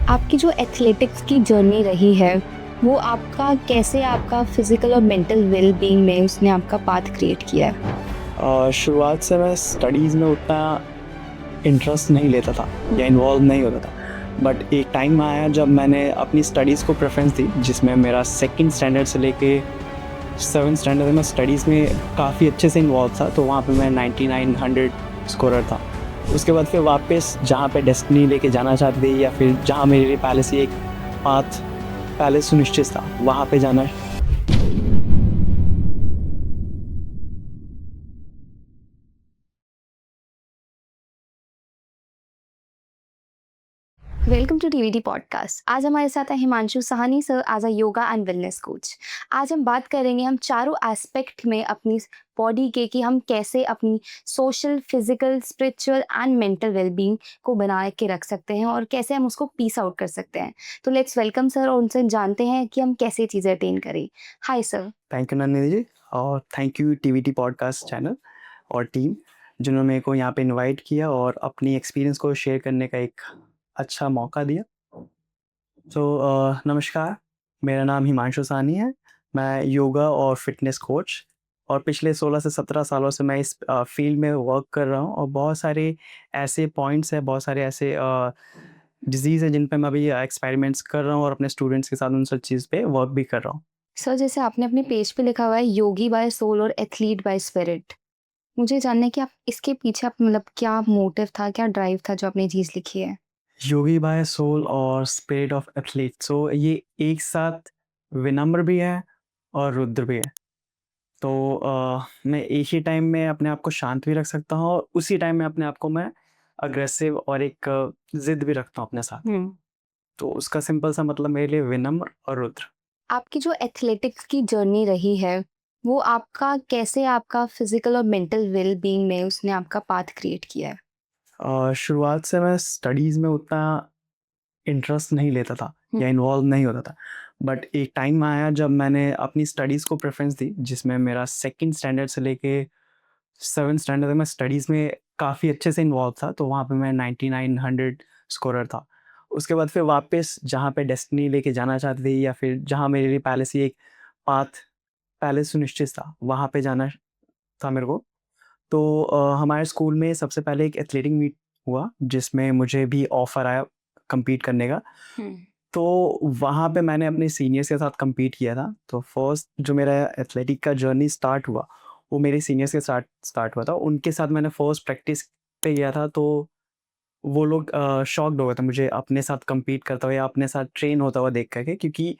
आपकी जो एथलेटिक्स की जर्नी रही है, वो आपका कैसे आपका फिज़िकल और मेंटल वेल-बीइंग में उसने आपका पाथ क्रिएट किया है? शुरुआत से मैं स्टडीज़ में उतना इंटरेस्ट नहीं लेता था या इन्वॉल्व नहीं होता था। बट एक टाइम आया जब मैंने अपनी स्टडीज़ को प्रेफ़रेंस दी, जिसमें मेरा सेकंड स्टैंडर्ड से लेके 7th स्टैंडर्ड तक मैं स्टडीज़ में काफ़ी अच्छे से इन्वॉल्व था, तो वहाँ पे मैं 99 100 स्कोरर था। उसके बाद फिर वापस जहाँ पे डेस्टिनी लेके जाना चाहती थी या फिर जहाँ मेरे लिए पहले से एक पाथ पहले सुनिश्चित था, वहाँ पे जाना। Welcome to TVT podcast. आज हमारे साथ है Himanshu Sahni sir as a yoga and wellness coach. आज हम बात करेंगे हम चारों एस्पेक्ट में अपनी बॉडी के कि हम कैसे अपनी social, physical, spiritual and mental well-being को बना के रख सकते हैं और कैसे हम उसको पीस आउट कर सकते हैं। तो लेट्स वेलकम सर और उनसे जानते हैं कि हम कैसे चीज़ें अटेन करें। Hi sir. Thank you Nandini ji, और thank you TVT podcast channel और टीम, जिन्होंने मेरे को यहाँ पे इनवाइट किया और अपनी एक्सपीरियंस को शेयर करने का एक अच्छा मौका दिया। नमस्कार, मेरा नाम हिमांशु साहनी है। मैं योगा और फिटनेस कोच और पिछले 16 से 17 सालों से मैं इस फील्ड में वर्क कर रहा हूँ, और बहुत सारे ऐसे पॉइंट्स हैं, बहुत सारे ऐसे डिज़ीज़ हैं जिन पे मैं अभी एक्सपेरिमेंट्स कर रहा हूँ और अपने स्टूडेंट्स के साथ उन सब चीज़ पे वर्क भी कर रहा हूँ। सर जैसे आपने अपने पेज पे लिखा हुआ है योगी बाय सोल और एथलीट बाय स्पिरिट। मुझे जानना है कि आप इसके पीछे आप मतलब क्या मोटिव था, क्या ड्राइव था जो आपने ये चीज़ लिखी है? योगी बाय सोल और स्पिरिट ऑफ एथलीट, सो ये एक साथ विनम्र भी है और रुद्र भी है। तो मैं एक ही टाइम में अपने आप को शांत भी रख सकता हूँ, और उसी टाइम में अपने आप को मैं अग्रेसिव और एक ज़िद भी रखता हूँ अपने साथ। हुँ। तो उसका सिंपल सा मतलब मेरे लिए विनम्र और रुद्र। आपकी जो एथलेटिक्स की जर्नी रही है, वो आपका कैसे आपका फिज़िकल और मेंटल वेल-बीइंग में उसने आपका पाथ क्रिएट किया है? शुरुआत से मैं स्टडीज़ में उतना इंटरेस्ट नहीं लेता था हुँ। या इन्वॉल्व नहीं होता था। बट एक टाइम आया जब मैंने अपनी स्टडीज़ को प्रेफ़रेंस दी, जिसमें मेरा सेकंड स्टैंडर्ड से लेके 7th स्टैंडर्ड तक मैं स्टडीज़ में काफ़ी अच्छे से इन्वॉल्व था, तो वहाँ पे मैं 99 100 स्कोरर था। उसके बाद फिर वापस जहाँ पे डेस्टिनी लेके जाना चाहती थी या फिर जहाँ मेरे लिए पहले से एक पाथ पहले सुनिश्चित था, वहाँ पे जाना था मेरे को। तो हमारे स्कूल में सबसे पहले एक एथलेटिक मीट हुआ, जिसमें मुझे भी ऑफ़र आया कम्पीट करने का। हुँ। तो वहाँ पे मैंने अपने सीनियर्स के साथ कम्पीट किया था। तो फर्स्ट जो मेरा एथलेटिक का जर्नी स्टार्ट हुआ, वो मेरे सीनियर्स के साथ स्टार्ट हुआ था। उनके साथ मैंने फर्स्ट प्रैक्टिस पे गया था, तो वो लोग शॉक्ड हो गए थे मुझे अपने साथ कम्पीट करता हुआ या अपने साथ ट्रेन होता हुआ देख कर के, क्योंकि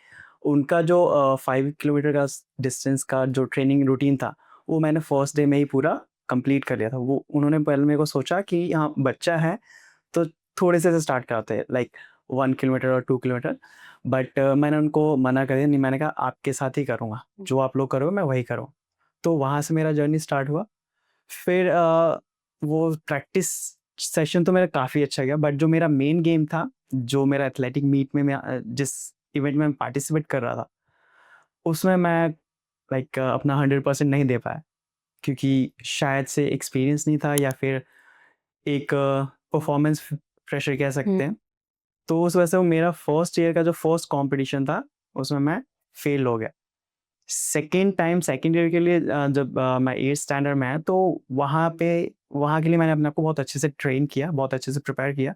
उनका जो 5 किलोमीटर का डिस्टेंस का जो ट्रेनिंग रूटीन था, वो मैंने फर्स्ट डे में ही पूरा कंप्लीट कर लिया था। वो उन्होंने पहले मेरे को सोचा कि हाँ, बच्चा है तो थोड़े से स्टार्ट कराते हैं, लाइक 1 किलोमीटर और 2 किलोमीटर। बट मैंने उनको मना कर दिया, नहीं, मैंने कहा आपके साथ ही करूँगा, जो आप लोग करोगे मैं वही करूँ। तो वहाँ से मेरा जर्नी स्टार्ट हुआ। फिर वो प्रैक्टिस सेशन तो मेरा काफ़ी अच्छा गया, बट जो मेरा मेन गेम था, जो मेरा एथलेटिक मीट में मैं जिस इवेंट में मैं पार्टिसिपेट कर रहा था, उसमें मैं लाइक अपना 100% नहीं दे पाया, क्योंकि शायद से एक्सपीरियंस नहीं था या फिर एक परफॉर्मेंस प्रेशर कह हुँ। सकते हैं। तो उस वजह से वो मेरा फर्स्ट ईयर का जो फर्स्ट कॉम्पिटिशन था, उसमें मैं फेल हो गया। सेकंड टाइम सेकंड ईयर के लिए जब मैं 8th स्टैंडर्ड में आया, तो वहाँ के लिए मैंने अपने आप को बहुत अच्छे से ट्रेन किया, बहुत अच्छे से प्रिपेयर किया।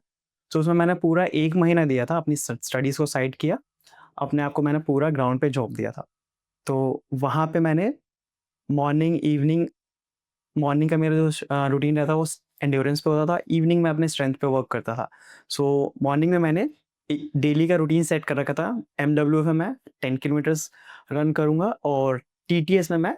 तो उसमें मैंने पूरा 1 महीना दिया था, अपनी स्टडीज़ को साइड किया, अपने आप को मैंने पूरा ग्राउंड पे झोंक दिया था। तो वहाँ पे मैंने मॉर्निंग, इवनिंग, मॉर्निंग का मेरा जो रूटीन रहता वो एंड्योरेंस पे होता था, इवनिंग में अपने स्ट्रेंथ पे वर्क करता था। सो मॉर्निंग में मैंने डेली का रूटीन सेट कर रखा था। एमडब्ल्यूएफ में मैं 10 किलोमीटर्स रन करूँगा, और टीटीएस में मैं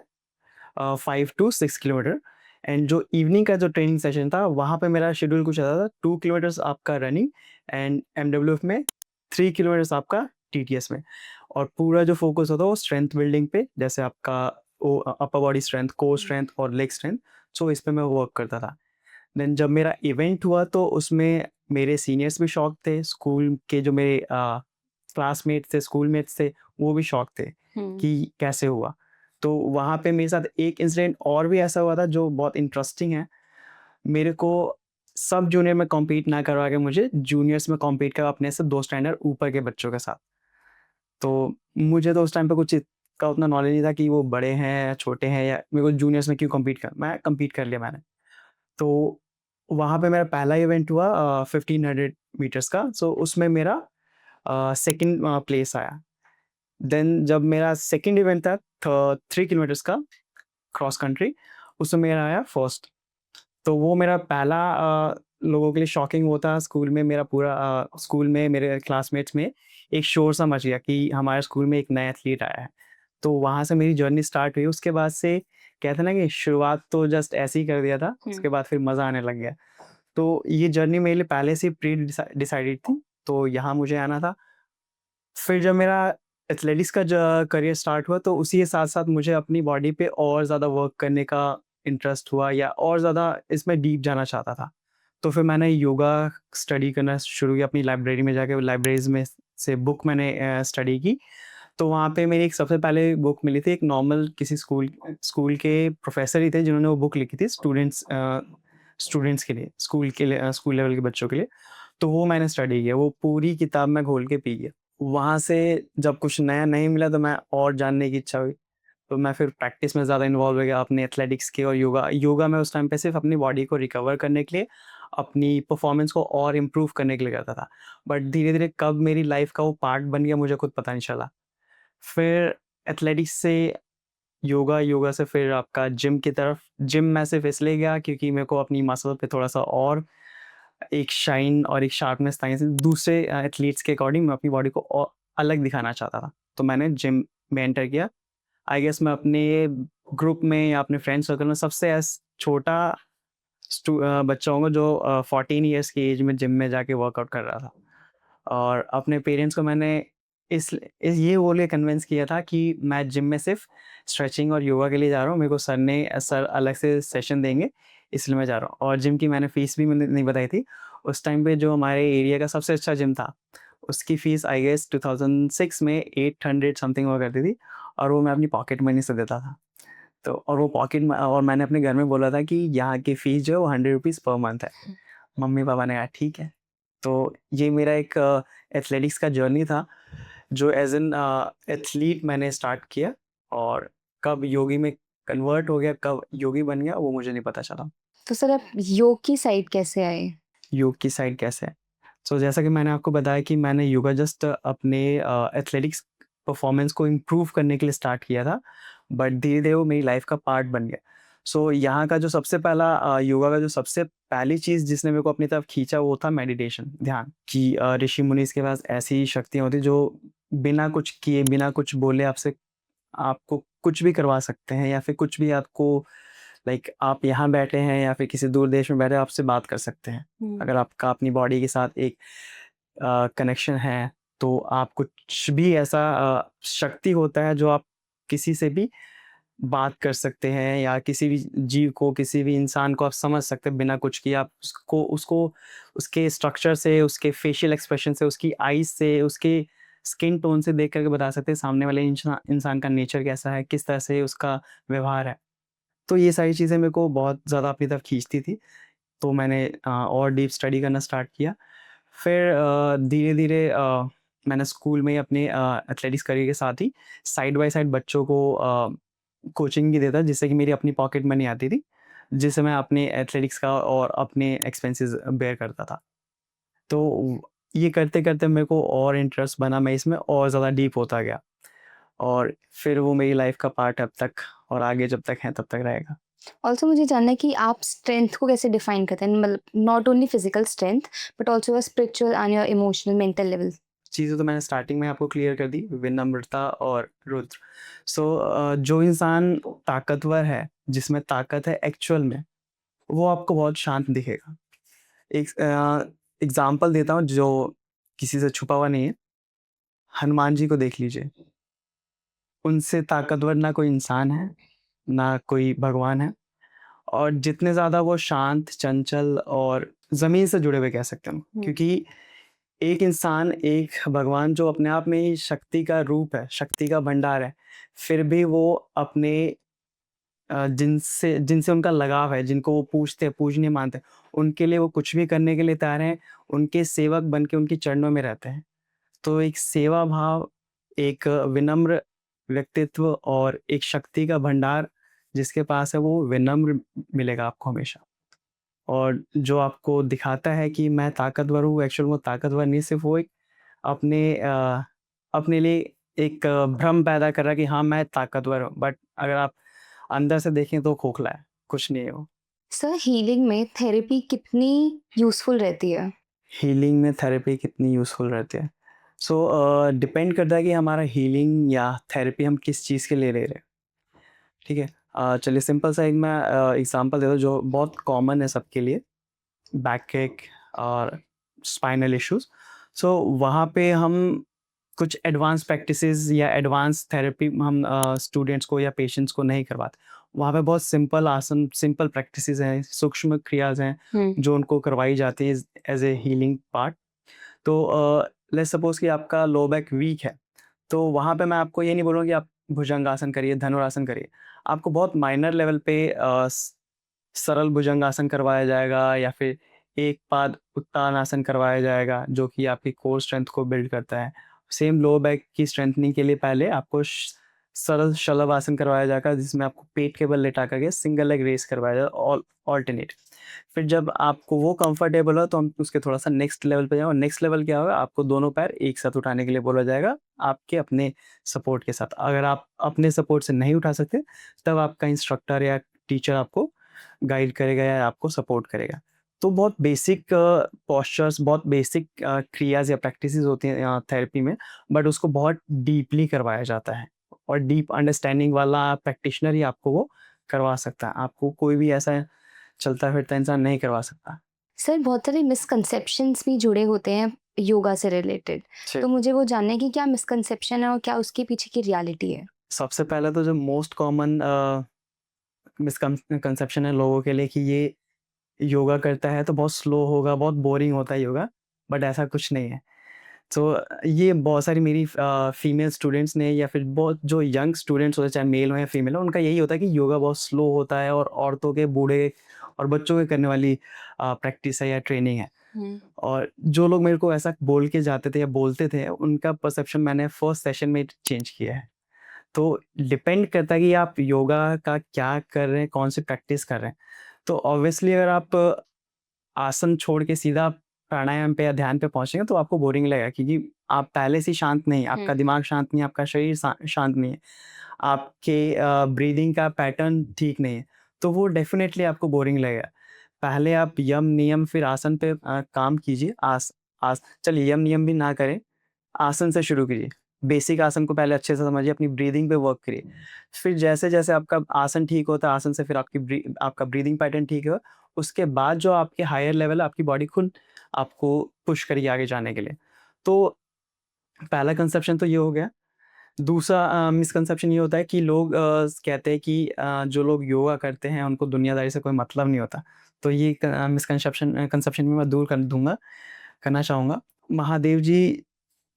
5 टू 6 किलोमीटर। एंड जो इवनिंग का जो ट्रेनिंग सेशन था, वहाँ पे मेरा शेड्यूल कुछ ऐसा था, 2 किलोमीटर्स आपका रनिंग एंड एमडब्ल्यूएफ में 3 किलोमीटर्स आपका टीटीएस में। और पूरा जो फोकस होता है वो स्ट्रेंथ बिल्डिंग पे, जैसे आपका upper body strength, core strength और लेग स्ट्रेंथ। सो इस पे मैं वर्क करता था। देन जब मेरा इवेंट हुआ, तो उसमें मेरे सीनियर्स भी शॉक थे, स्कूल के जो मेरे क्लासमेट्स थे, स्कूलमेट्स थे, वो भी शॉक थे हुँ। कि कैसे हुआ। तो वहाँ पे मेरे साथ एक इंसिडेंट और भी ऐसा हुआ था जो बहुत इंटरेस्टिंग है। मेरे को सब जूनियर में कॉम्पीट ना करवा के मुझे जूनियर्स में कॉम्पीट करा अपने से 2 स्टैंडर्ड ऊपर के बच्चों के साथ। तो मुझे तो उस टाइम पे कुछ का उतना नॉलेज नहीं था कि वो बड़े हैं या छोटे हैं, या मेरे को जूनियर्स में क्यों कम्पीट कर मैं कम्पीट कर लिया मैंने। तो वहाँ पे मेरा पहला इवेंट हुआ 1500 मीटर्स का, सो उसमें मेरा सेकंड प्लेस आया। देन जब मेरा सेकंड इवेंट था 3 किलोमीटर्स का क्रॉस कंट्री, उसमें मेरा आया फर्स्ट। तो वो मेरा पहला लोगों के लिए शॉकिंग वो था। स्कूल में मेरा पूरा स्कूल में मेरे क्लासमेट्स में एक शोर सा मच गया कि हमारे स्कूल में एक नया एथलीट आया है। तो वहाँ से मेरी जर्नी स्टार्ट हुई। उसके बाद से कहते हैं ना कि शुरुआत तो जस्ट ऐसे ही कर दिया था, उसके बाद फिर मज़ा आने लग गया। तो ये जर्नी मेरे लिए पहले से प्री डिसाइडेड थी, तो यहाँ मुझे आना था। फिर जब मेरा एथलेटिक्स का करियर स्टार्ट हुआ, तो उसी के साथ-साथ मुझे अपनी बॉडी पे और ज़्यादा वर्क करने का इंटरेस्ट हुआ, या और ज़्यादा इसमें डीप जाना चाहता था। तो फिर मैंने योगा स्टडी करना शुरू किया अपनी लाइब्रेरी में जाके। लाइब्रेरीज़ में से बुक मैंने स्टडी की। तो वहाँ पे मेरी एक सबसे पहले बुक मिली थी, एक नॉर्मल किसी स्कूल स्कूल के प्रोफ़ेसर ही थे जिन्होंने वो बुक लिखी थी स्टूडेंट्स के लिए, स्कूल लेवल के बच्चों के लिए। तो वो मैंने स्टडी किया, वो पूरी किताब मैं घोल के पी गया। वहाँ से जब कुछ नया नहीं मिला तो मैं और जानने की इच्छा हुई। तो मैं फिर प्रैक्टिस में ज़्यादा इन्वॉल्व हो गया अपने एथलेटिक्स के और योगा मैं उस टाइम पे सिर्फ़ अपनी बॉडी को रिकवर करने के लिए, अपनी परफ़ॉर्मेंस को और इम्प्रूव करने के लिए करता था। बट धीरे-धीरे कब मेरी लाइफ़ का वो पार्ट बन गया मुझे खुद पता नहीं चला। फिर एथलेटिक्स से योगा, योगा से फिर आपका जिम की तरफ। जिम मैं सिर्फ़ इसलिए गया क्योंकि मेरे को अपनी मसल पे थोड़ा-सा और एक शाइन और एक शार्पनेस चाहिए थी। दूसरे एथलीट्स के अकॉर्डिंग मैं अपनी बॉडी को और अलग दिखाना चाहता था। तो मैंने जिम में एंटर किया। आई गेस मैं अपने ग्रुप में या अपने फ्रेंड सर्कल में सबसे छोटा बच्चा होऊँगा जो 14 इयर्स की एज में जिम में जाके वर्कआउट कर रहा था। और अपने पेरेंट्स को मैंने ये बोल के कन्विंस किया था कि मैं जिम में सिर्फ़ स्ट्रेचिंग और योगा के लिए जा रहा हूँ। मेरे को सर अलग से सेशन देंगे, इसलिए मैं जा रहा हूँ। और जिम की मैंने फ़ीस भी मैंने नहीं बताई थी। उस टाइम पे जो हमारे एरिया का सबसे अच्छा जिम था, उसकी फ़ीस आई गेस 2006 में 800 समथिंग हुआ करती थी, और वो मैं अपनी पॉकेट मनी से देता था। तो और वो और मैंने अपने घर में बोला था कि यहाँ की फ़ीस जो है वो ₹100 पर मंथ है। मम्मी-पापा ने कहा ठीक है। तो ये मेरा एक एथलेटिक्स का जर्नी था, जो एज़ एन एथलीट मैंने स्टार्ट किया, और कब योगी में कन्वर्ट हो गया, कब योगी बन गया, वो मुझे नहीं पता चला। तो सर आप योग की साइड कैसे आए? योग की साइड कैसे है? सो जैसा कि मैंने आपको बताया कि मैंने योगा जस्ट अपने एथलेटिक्स परफॉर्मेंस को इम्प्रूव करने के लिए स्टार्ट किया था, बट धीरे-धीरे वो मेरी लाइफ का पार्ट बन गया। सो यहाँ का जो सबसे पहला योगा का जो सबसे पहली चीज़ जिसने मेरे को अपनी तरफ खींचा वो था मेडिटेशन, ध्यान। कि ऋषि-मुनि के पास ऐसी शक्तियाँ होती हैं जो बिना कुछ किए, बिना कुछ बोले आपको कुछ भी करवा सकते हैं, या फिर कुछ भी आपको लाइक आप यहाँ बैठे हैं या फिर किसी दूर देश में बैठे आपसे बात कर सकते हैं। अगर आपका अपनी बॉडी के साथ एक कनेक्शन है, तो आप कुछ भी ऐसा शक्ति होता है जो आप किसी से भी बात कर सकते हैं, या किसी भी जीव को, किसी भी इंसान को आप समझ सकते हैं बिना कुछ किए। आप उसको उसको उसके स्ट्रक्चर से, उसके फेशियल एक्सप्रेशन से, उसकी आईज़ से, उसके स्किन टोन से देख कर के बता सकते हैं सामने वाले इंसान का नेचर कैसा है, किस तरह से उसका व्यवहार है। तो ये सारी चीज़ें मेरे को बहुत ज़्यादा अपनी तरफ खींचती थी, तो मैंने और डीप स्टडी करना स्टार्ट किया। फिर धीरे-धीरे मैंने स्कूल में ही अपने एथलेटिक्स करियर के साथ ही साइड बाय साइड बच्चों को कोचिंग भी देता, जिससे कि मेरी अपनी पॉकेट मनी आती थी, जिससे मैं अपने एथलेटिक्स का और अपने एक्सपेंसेस बेयर करता था। तो ये करते-करते मेरे को और इंटरेस्ट बना, मैं इसमें और ज़्यादा डीप होता गया, और फिर वो मेरी लाइफ़ का पार्ट अब तक और आगे जब तक है तब तक रहेगा। ऑल्सो मुझे जानना है कि आप स्ट्रेंथ को कैसे डिफाइन करते हैं? मतलब not only physical strength but also your spiritual and your emotional mental level. चीज़ें तो मैंने स्टार्टिंग में आपको क्लियर कर दी, विनम्रता और रुद्र। सो जो इंसान ताकतवर है, जिसमें ताकत है एक्चुअल में, वो आपको बहुत शांत दिखेगा। एक एग्ज़ाम्पल देता हूँ जो किसी से छुपा हुआ नहीं है। हनुमान जी को देख लीजिए, उनसे ताकतवर ना कोई इंसान है, ना कोई भगवान है, और जितने ज़्यादा वो शांत, चंचल और ज़मीन से जुड़े हुए कह सकते हैं हम। क्योंकि एक इंसान, एक भगवान जो अपने आप में ही शक्ति का रूप है, शक्ति का भंडार है, फिर भी वो अपने जिनसे जिनसे उनका लगाव है, जिनको वो पूजते हैं, पूजनीय मानते हैं, उनके लिए वो कुछ भी करने के लिए तैयार हैं, उनके सेवक बन के उनके चरणों में रहते हैं। तो एक सेवा भाव, एक विनम्र व्यक्तित्व और एक शक्ति का भंडार जिसके पास है, वो विनम्र मिलेगा आपको हमेशा। और जो आपको दिखाता है कि मैं ताकतवर हूँ, एक्चुअल वो ताकतवर नहीं, सिर्फ़ वो एक अपने लिए एक भ्रम पैदा कर रहा है कि हाँ, मैं ताकतवर हूँ, बट अगर आप अंदर से देखें तो खोखला है, कुछ नहीं है वो। सर हीलिंग में थेरेपी कितनी यूज़फुल रहती है? हीलिंग में थेरेपी कितनी यूज़फुल रहती है? सो डिपेंड करता है कि हमारा हीलिंग या थेरेपी हम किस चीज़ के लिए ले रहे हैं, ठीक है? चलिए सिंपल सा एक मैं एग्ज़ाम्पल देता हूँ जो बहुत कॉमन है सबके लिए, बैकएक और स्पाइनल इश्यूज़। सो वहाँ पे हम कुछ एडवांस प्रैक्टिसेज़ या एडवांस थेरेपी हम स्टूडेंट्स को या पेशेंट्स को नहीं करवाते। वहाँ पे बहुत सिंपल आसन, सिंपल प्रैक्टिसेज़ हैं, सूक्ष्म क्रियाज़ हैं, हुँ। जो उनको करवाई जाती हैं एज़ ए हीलिंग पार्ट। तो लेट्स सपोज़ कि आपका लो बैक वीक है, तो वहाँ पे मैं आपको ये नहीं बोलूँगा कि आप भुजंगासन करिए, धनुरासन करिए। आपको बहुत माइनर लेवल पे सरल भुजंगासन करवाया जाएगा या फिर एक पाद उत्तानासन करवाया जाएगा, जो कि आपकी कोर स्ट्रेंथ को बिल्ड करता है। सेम लो बैक की स्ट्रेंथनिंग के लिए पहले आपको सरल शलभासन करवाया जाएगा, जिसमें आपको पेट के बल लेटा करके सिंगल लेग रेस करवाया जाएगा, ऑल्टरनेट। फिर जब आपको वो कंफर्टेबल हो तो हम उसके थोड़ा सा नेक्स्ट लेवल पे जाएँ, और नेक्स्ट लेवल क्या होगा, आपको दोनों पैर एक साथ उठाने के लिए बोला जाएगा, आपके अपने सपोर्ट के साथ। अगर आप अपने सपोर्ट से नहीं उठा सकते, तब आपका इंस्ट्रक्टर या टीचर आपको गाइड करेगा या आपको सपोर्ट करेगा। तो बहुत बेसिक पोस्चर्स, बहुत बेसिक क्रियाज़ या प्रैक्टिसेज़ होती हैं थेरेपी में, बट उसको बहुत डीपली करवाया जाता है, और डीप अंडरस्टैंडिंग वाला प्रैक्टिशनर ही आपको वो करवा सकता है। आपको कोई भी ऐसा चलता-फिरता इंसान नहीं करवा सकता। सर बहुत सारे मिसकंसेप्शंस भी जुड़े होते हैं योगा से रिलेटेड। जी। तो मुझे वो जानना है कि क्या मिसकंसेप्शन है और क्या उसके पीछे की रियलिटी है? सबसे पहले तो जो मोस्ट कॉमन कंसेप्शन है लोगों के लिए कि ये योगा करता है तो बहुत स्लो होगा, बहुत बोरिंग होता है योगा, बट ऐसा कुछ नहीं है। तो ये बहुत सारी मेरी फीमेल स्टूडेंट्स ने या फिर बहुत जो यंग स्टूडेंट्स होते हैं, चाहे मेल हो या फीमेल हो, उनका यही होता है कि योगा बहुत स्लो होता है और औरतों के, बूढ़े और बच्चों के करने वाली प्रैक्टिस है या ट्रेनिंग है। हुँ। और जो लोग मेरे को ऐसा बोल के जाते थे या बोलते थे, उनका परसेप्शन मैंने फर्स्ट सेशन में चेंज किया है। तो डिपेंड करता है कि आप योगा का क्या कर रहे हैं, कौन सी प्रैक्टिस कर रहे हैं। तो ऑब्वियसली अगर आप आसन छोड़ के सीधा प्राणायाम पे या ध्यान पे पहुँचेंगे तो आपको बोरिंग लगेगा, क्योंकि आप पहले से ही शांत नहीं, हुँ। आपका दिमाग शांत नहीं है, आपका शरीर शांत नहीं है, आपके ब्रीदिंग का पैटर्न ठीक नहीं है, तो वो डेफ़िनेटली आपको बोरिंग लगेगा। पहले आप यम, नियम फिर आसन पे काम कीजिए। चलिए यम, नियम भी ना करें, आसन से शुरू कीजिए। बेसिक आसन को पहले अच्छे से समझिए, अपनी ब्रीदिंग पे वर्क करिए। फिर जैसे-जैसे आपका आसन ठीक होता है, आसन से फिर आपका ब्रीदिंग पैटर्न ठीक है, उसके बाद जो आपके हायर लेवल है, आपकी बॉडी खुद आपको पुश करेगी आगे जाने के लिए। तो पहला कंसेप्शन तो ये हो गया। दूसरा मिसकंसेप्शन ये होता है कि लोग कहते हैं कि जो लोग योगा करते हैं, उनको दुनियादारी से कोई मतलब नहीं होता। तो ये मिसकंसेप्शन कंसेप्शन भी मैं दूर करना चाहूँगा। महादेव जी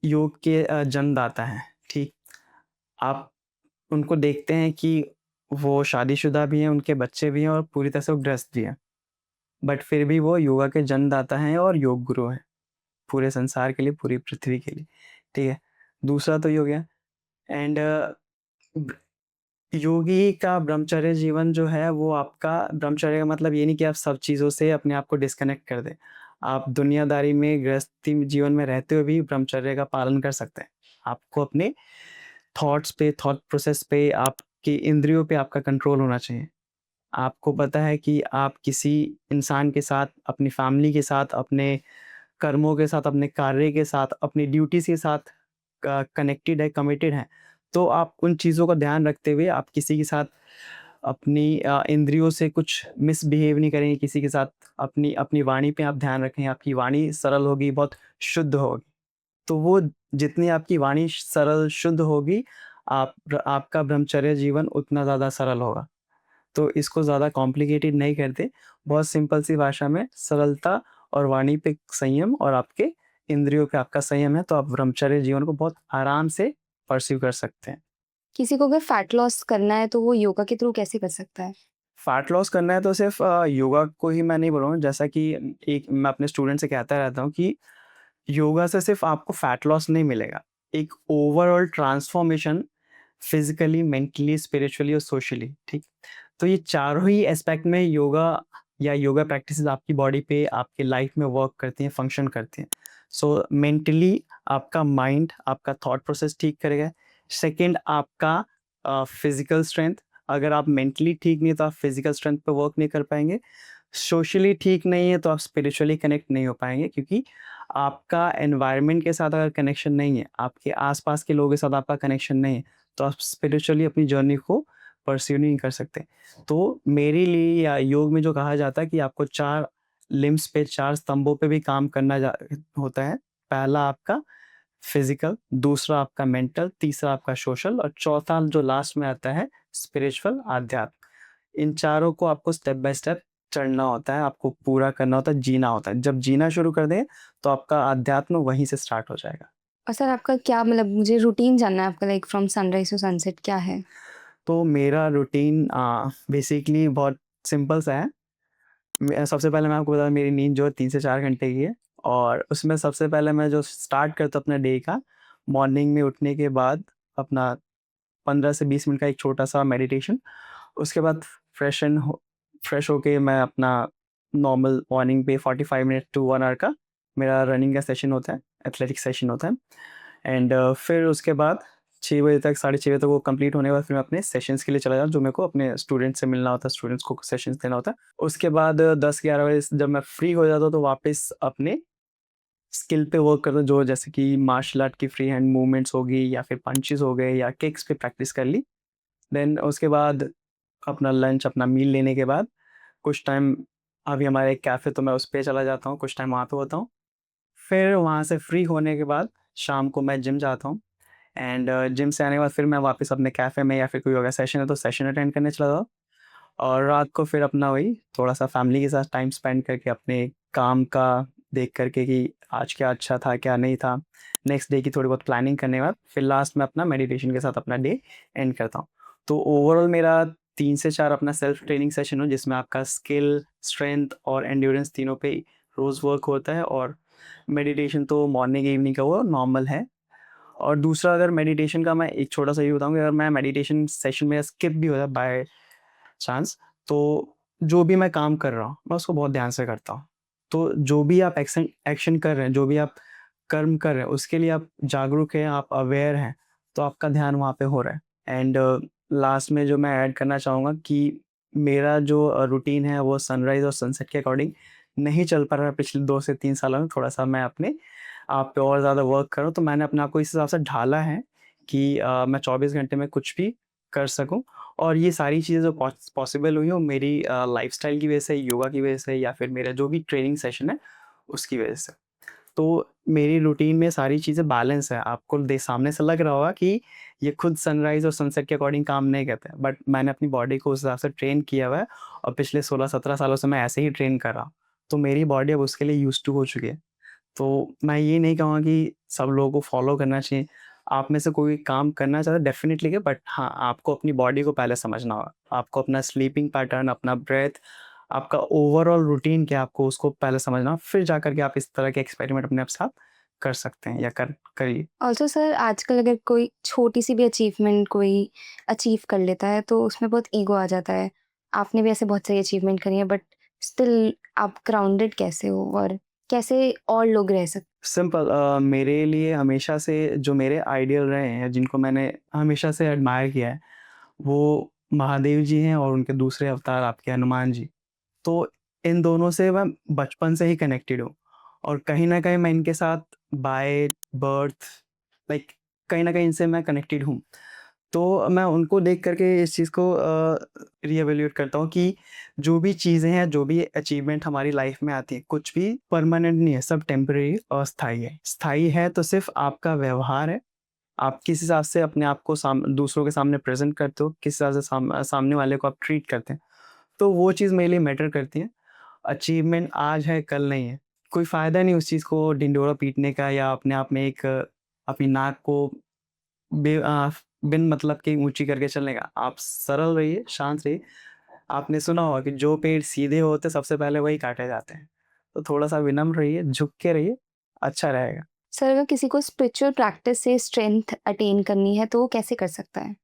योग के जन्मदाता हैं, ठीक? आप उनको देखते हैं कि वो शादीशुदा भी हैं, उनके बच्चे भी हैं और पूरी तरह से वो गृहस्थ भी हैं। बट फिर भी वो योगा के जन्मदाता हैं और योग गुरु हैं, पूरे संसार के लिए, पूरी पृथ्वी के लिए, ठीक है? दूसरा तो ये हो गया। एंड ब योगी का ब्रह्मचर्य जीवन जो है, वो आपका ब्रह्मचर्य का मतलब ये नहीं कि आप सब चीज़ों से अपने आप को डिस्कनेक्ट कर दें। आप दुनियादारी में, गृहस्थी जीवन में रहते हुए भी ब्रह्मचर्य का पालन कर सकते हैं। आपको अपने थॉट्स पे, थॉट प्रोसेस पे, आपकी इंद्रियों पे आपका कंट्रोल होना चाहिए। आपको पता है कि आप किसी इंसान के साथ, अपनी फैमिली के साथ, अपने कर्मों के साथ, अपने कार्य के साथ, अपनी ड्यूटीज़ के साथ कनेक्टेड है, कमिटेड हैं। तो आप उन चीज़ों का ध्यान रखते हुए आप किसी के साथ अपनी इंद्रियों से कुछ मिसबिहेव नहीं करेंगे किसी के साथ। अपनी अपनी वाणी पे आप ध्यान रखें, आपकी वाणी सरल होगी, बहुत शुद्ध होगी। तो वो जितनी आपकी वाणी सरल, शुद्ध होगी, आपका ब्रह्मचर्य जीवन उतना ज़्यादा सरल होगा। तो इसको ज़्यादा कॉम्प्लिकेटेड नहीं करते, बहुत सिंपल सी भाषा में सरलता और वाणी पे संयम और आपके इंद्रियों पे आपका संयम है, तो आप ब्रह्मचर्य जीवन को बहुत आराम से पर्स्यू कर सकते हैं। किसी को अगर फैट लॉस करना है तो वो योगा के थ्रू कैसे कर सकता है? फैट लॉस करना है तो सिर्फ योगा को ही मैं नहीं बोल रहा हूँ, जैसा कि एक मैं अपने स्टूडेंट से कहता रहता हूँ कि योगा से सिर्फ आपको फैट लॉस नहीं मिलेगा, एक overall transformation physically, mentally, spiritually और सोशली, ठीक। तो ये चारों ही एस्पेक्ट में योगा या योगा प्रैक्टिसेस आपकी बॉडी पे, आपके लाइफ में वर्क करती हैं, फंक्शन करती हैं। सो मेंटली आपका माइंड, आपका थॉट प्रोसेस ठीक करेगा। सेकंड आपका फिजिकल स्ट्रेंथ, अगर आप मेंटली ठीक नहीं है तो आप फिजिकल स्ट्रेंथ पे वर्क नहीं कर पाएंगे। सोशली ठीक नहीं है तो आप स्पिरिचुअली कनेक्ट नहीं हो पाएंगे, क्योंकि आपका एनवायरनमेंट के साथ अगर कनेक्शन नहीं है, आपके आसपास के लोगों के साथ आपका कनेक्शन नहीं है, तो आप स्पिरिचुअली अपनी जर्नी को परस्यू नहीं कर सकते। तो मेरे लिए या योग में जो कहा जाता है कि आपको 4 लिम्ब्स पे, 4 स्तंभों पे भी काम करना होता है। पहला आपका फिजिकल, दूसरा आपका मेंटल, तीसरा आपका सोशल और चौथा जो लास्ट में आता है स्पिरिचुअल, आध्यात्म। इन चारों को आपको स्टेप बाय स्टेप चढ़ना होता है, आपको पूरा करना होता है, जीना होता है। जब जीना शुरू कर दें तो आपका अध्यात्म वहीं से स्टार्ट हो जाएगा। और सर आपका क्या मतलब मुझे रूटीन जानना है आपका like from sunrise to sunset क्या है? तो मेरा रूटीन बेसिकली बहुत सिंपल सा है। सबसे पहले मैं आपको बता दूँ, मेरी नींद जो है 3 से 4 घंटे की है, और उसमें सबसे पहले मैं जो स्टार्ट करता हूँ अपने डे का, मॉर्निंग में उठने के बाद अपना 15 से 20 मिनट का एक छोटा-सा मेडिटेशन। उसके बाद फ्रेश होके मैं अपना नॉर्मल मॉर्निंग पे 45 मिनट टू 1 आवर का मेरा रनिंग का सेशन होता है, एथलेटिक सेशन होता है। एंड फिर उसके बाद 6 बजे तक, साढ़े 6 बजे तक वो कंप्लीट होने के बाद फिर मैं अपने सेशंस के लिए चला जाता हूँ, जो मेरे को अपने स्टूडेंट से मिलना होता है, स्टूडेंट्स को सेशंस देना होता है। उसके बाद 10-11 बजे से जब मैं फ्री हो जाता हूँ तो वापस अपने स्किल पे वर्क करता हूँ, जो जैसे कि मार्शल आर्ट की फ्री हैंड मूवमेंट्स होगी या फिर पंचेस हो गए या किक्स पे प्रैक्टिस कर ली। देन उसके बाद अपना लंच, अपना मील लेने के बाद कुछ टाइम, अभी हमारा एक कैफ़े तो मैं उस पे चला जाता हूँ, कुछ टाइम वहाँ पे होता हूँ। फिर वहाँ से फ्री होने के बाद शाम को मैं जिम जाता हूँ, एंड जिम से आने के बाद फिर मैं वापस अपने कैफ़े में या फिर कोई योगा सेशन है तो सेशन अटेंड करने चला जाता हूँ। और रात को फिर अपना वही थोड़ा-सा फैमिली के साथ टाइम स्पेंड करके अपने काम का देख कर के कि आज क्या अच्छा था, क्या नहीं था। नेक्स्ट डे की थोड़ी बहुत प्लानिंग करने के बाद फिर लास्ट में अपना मेडिटेशन के साथ अपना डे एंड करता हूँ। तो ओवरऑल मेरा 3 से 4 अपना सेल्फ ट्रेनिंग सेशन हो, जिसमें आपका स्किल, स्ट्रेंथ और एंड्योरेंस तीनों पे रोज़ वर्क होता है, और मेडिटेशन तो मॉर्निंग इवनिंग का वो नॉर्मल है। और दूसरा, अगर मेडिटेशन का मैं एक छोटा-सा ये बताऊँ कि अगर मैं मेडिटेशन सेशन मेरा स्किप भी हो जाए बाय चांस, तो जो भी मैं काम कर रहा हूँ, मैं उसको बहुत ध्यान से करता हूँ। तो जो भी आप एक्शन एक्शन कर रहे हैं, जो भी आप कर्म कर रहे हैं, उसके लिए आप जागरूक हैं, आप अवेयर हैं, तो आपका ध्यान वहाँ पे हो रहा है। एंड लास्ट में जो मैं ऐड करना चाहूँगा कि मेरा जो रूटीन है, वो सनराइज़ और सनसेट के अकॉर्डिंग नहीं चल पा रहा है पिछले 2 से 3 सालों में। थोड़ा-सा मैं अपने आप पे और ज़्यादा वर्क कर रहा हूँ, तो मैंने अपने आप को इस हिसाब से ढाला है कि मैं 24 घंटे में कुछ भी कर सकूँ। और ये सारी चीज़ें जो पॉसिबल हुई हैं, वो मेरी लाइफ़स्टाइल की वज़ह से, योगा की वज़ह से या फिर मेरा जो भी ट्रेनिंग सेशन है, उसकी वज़ह से। तो मेरी रूटीन में सारी चीज़ें बैलेंस है। आपको दे सामने से लग रहा होगा कि ये खुद सनराइज़ और सनसेट के अकॉर्डिंग काम नहीं करते हैं, बट मैंने अपनी बॉडी को उस हिसाब से ट्रेन किया हुआ है, और पिछले 16-17 सालों से मैं ऐसे ही ट्रेन कर रहा हूँ। तो मेरी बॉडी अब उसके लिए यूज़्ड टू हो चुकी है। तो मैं ये नहीं कहूँगा कि सब लोगों को फॉलो करना चाहिए। आप में से कोई काम करना चाहता है डेफ़िनिटली है, बट हाँ, आपको अपनी बॉडी को पहले समझना होगा। आपको अपना स्लीपिंग पैटर्न, अपना ब्रेथ, आपका ओवरऑल रूटीन क्या है, आपको उसको पहले समझना होगा, फिर जाकर के आप इस तरह के एक्सपेरिमेंट अपने आप साथ कर सकते हैं या करिए। ऑल्सो सर आजकल अगर कोई छोटी-सी भी अचीवमेंट कोई अचीव कर लेता है तो उसमें बहुत ईगो आ जाता है। आपने भी ऐसे बहुत सारी अचीवमेंट करी है बट स्टिल आप ग्राउंडेड कैसे हो और कैसे और लोग रह सकते सिंपल, मेरे लिए हमेशा से जो मेरे आइडियल रहे हैं, जिनको मैंने हमेशा से एडमायर किया है, वो महादेव जी हैं और उनके दूसरे अवतार आपके हनुमान जी। तो इन दोनों से मैं बचपन से ही कनेक्टेड हूँ, और कहीं न कहीं मैं इनके साथ बाय बर्थ, लाइक कहीं न कहीं इनसे मैं कनेक्टेड हूँ। तो मैं उनको देख कर के इस चीज़ को रीएवैल्यूएट करता हूँ कि जो भी चीज़ें हैं, जो भी अचीवमेंट हमारी लाइफ़ में आती है, कुछ भी परमानेंट नहीं है, सब टेम्परेरी, अस्थायी है। स्थायी है तो सिर्फ़ आपका व्यवहार है। आप किस हिसाब से अपने आप को दूसरों के सामने प्रेज़ेंट करते हो, किस हिसाब से सामने वाले को आप ट्रीट करते हैं, तो वो चीज़ मेरे लिए मैटर करती है। अचीवमेंट आज है, कल नहीं है। कोई फ़ायदा नहीं उस चीज़ को ढिंढोरा पीटने का, या अपने आप में एक अपनी नाक को बिन मतलब के ऊँची करके चलने का। आप सरल रहिए, शांत रहिए। आपने सुना होगा कि जो पेड़ सीधे होते सबसे पहले वही काटे जाते हैं। तो थोड़ा-सा विनम्र रहिए, झुक के रहिए, अच्छा रहेगा। सर अगर किसी को स्पिरिचुअल प्रैक्टिस से स्ट्रेंथ अटेन करनी है तो वो कैसे कर सकता है?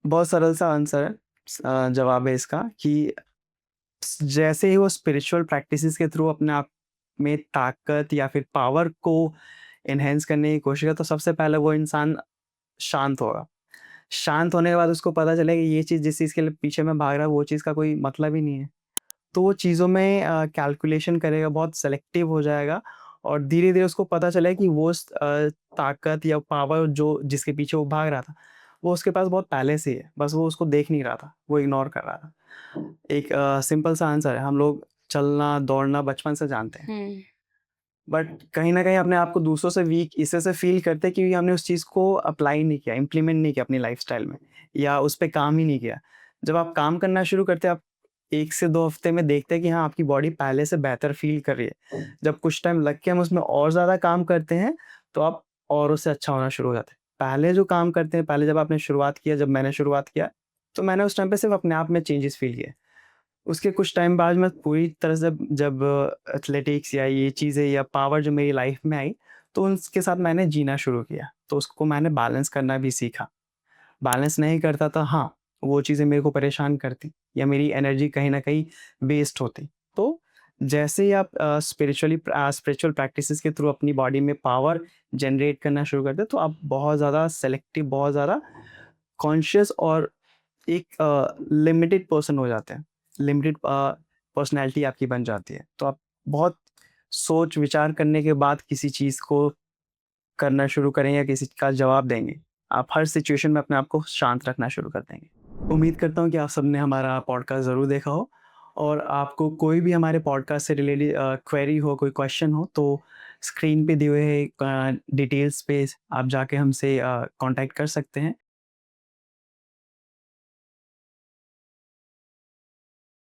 बहुत सरल सा आंसर है, जवाब है इसका कि जैसे ही वो स्पिरिचुअल प्रैक्टिसेस के थ्रू अपने आप में ताकत या फिर पावर को एनहांस करने की कोशिश करे, तो सबसे पहले वो इंसान शांत होगा। शांत होने के बाद उसको पता चलेगा कि ये चीज़ जिस चीज़ के लिए पीछे मैं भाग रहा हूँ, वो चीज़ का कोई मतलब ही नहीं है। तो वो चीज़ों में कैलकुलेशन करेगा, बहुत सेलेक्टिव हो जाएगा और धीरे-धीरे उसको पता चलेगा कि वो ताकत या पावर जो जिसके पीछे वो भाग रहा था, वो उसके पास बहुत पहले से ही है, बस वो उसको देख नहीं रहा था, वो इग्नोर कर रहा था। एक सिंपल सा आंसर है, हम लोग चलना, दौड़ना बचपन से जानते हैं, हुँ। बट कहीं न कहीं अपने आप को दूसरों से वीक इस वजह से फ़ील करते हैं क्योंकि हमने उस चीज़ को अप्लाई नहीं किया, इम्प्लीमेंट नहीं किया अपनी लाइफ़स्टाइल में या उस पे काम ही नहीं किया। जब आप काम करना शुरू करते हैं, आप 1 से 2 हफ्ते में देखते हैं कि हाँ, आपकी बॉडी पहले से बेहतर फ़ील कर रही है। जब कुछ टाइम लग के हम उसमें और ज़्यादा काम करते हैं, तो आप और उससे अच्छा होना शुरू हो जाते हैं। पहले जो काम करते हैं, पहले जब आपने शुरुआत किया, जब मैंने शुरुआत किया, तो मैंने उस टाइम पे सिर्फ़ अपने आप में चेंजेस फ़ील किए। उसके कुछ टाइम बाद मैं पूरी तरह से जब एथलेटिक्स या ये चीज़ें या पावर जो मेरी लाइफ में आई, तो उसके साथ मैंने जीना शुरू किया। तो उसको मैंने बैलेंस करना भी सीखा। बैलेंस नहीं करता था, हाँ, वो चीज़ें मेरे को परेशान करती या मेरी एनर्जी कहीं न कहीं वेस्ट होती। तो जैसे ही आप स्पिरिचुअल प्रैक्टिसेज़ के थ्रू अपनी बॉडी में पावर जनरेट करना शुरू करते हैं, तो आप बहुत ज़्यादा सेलेक्टिव, बहुत ज़्यादा कॉन्शियस और एक लिमिटेड पर्सन हो जाते हैं। लिमिटेड पर्सनैलिटी आपकी बन जाती है। तो आप बहुत सोच विचार करने के बाद किसी चीज़ को करना शुरू करें या किसी का जवाब देंगे। आप हर सिचुएशन में अपने आप को शांत रखना शुरू कर देंगे। उम्मीद करता हूँ कि आप सबने हमारा पॉडकास्ट ज़रूर देखा हो और आपको कोई भी हमारे पॉडकास्ट से रिलेटेड क्वेरी हो, कोई क्वेश्चन हो तो स्क्रीन पे दिए हुए डिटेल्स पे आप जाके हमसे कॉन्टैक्ट कर सकते हैं।